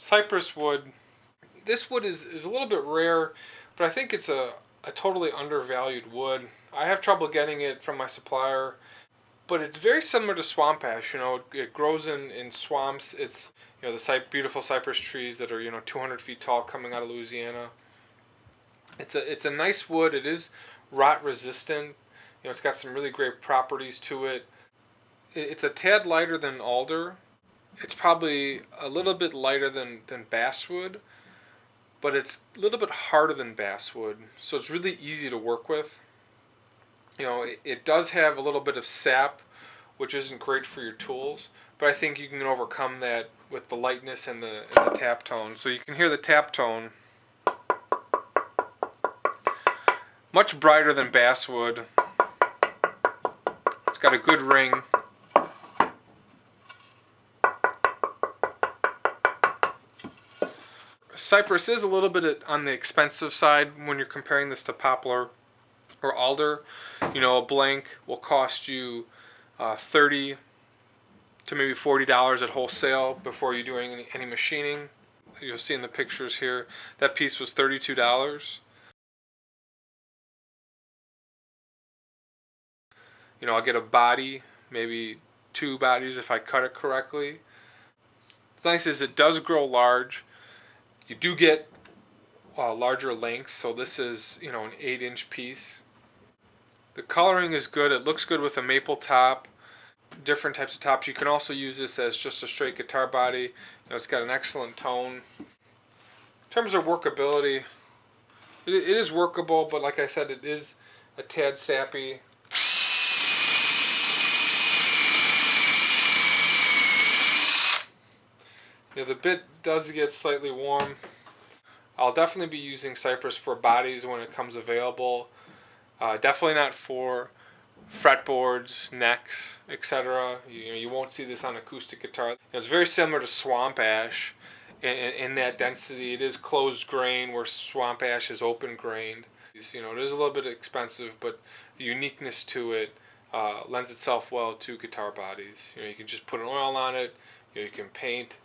Cypress wood. This wood is a little bit rare, but I think it's a totally undervalued wood. I have trouble getting it from my supplier, but it's very similar to swamp ash. It grows in swamps. It's the beautiful cypress trees that are 200 feet tall coming out of Louisiana. It's a nice wood. It is rot resistant. It's got some really great properties to it. It's a tad lighter than alder. It's probably a little bit lighter than basswood, but it's a little bit harder than basswood, so it's really easy to work with. It does have a little bit of sap, which isn't great for your tools, but I think you can overcome that with the lightness and the tap tone. So you can hear the tap tone much brighter than basswood. It's got a good ring. Cypress is a little bit on the expensive side when you're comparing this to poplar or alder. A blank will cost you $30 to maybe $40 at wholesale before you're doing any machining. You'll see in the pictures here that piece was $32. I'll get a body, maybe two bodies if I cut it correctly. What's nice is it does grow large. You do get larger lengths, so this is an 8-inch piece. The coloring is good. It looks good with a maple top, different types of tops. You can also use this as just a straight guitar body. It's got an excellent tone. In terms of workability, it is workable, but like I said, it is a tad sappy. The bit does get slightly warm. I'll definitely be using Cypress for bodies when it comes available. Definitely not for fretboards, necks, etc. You won't see this on acoustic guitar. It's very similar to swamp ash in that density. It is closed grain where swamp ash is open grained. It is a little bit expensive, but the uniqueness to it lends itself well to guitar bodies. You can just put an oil on it. You can paint.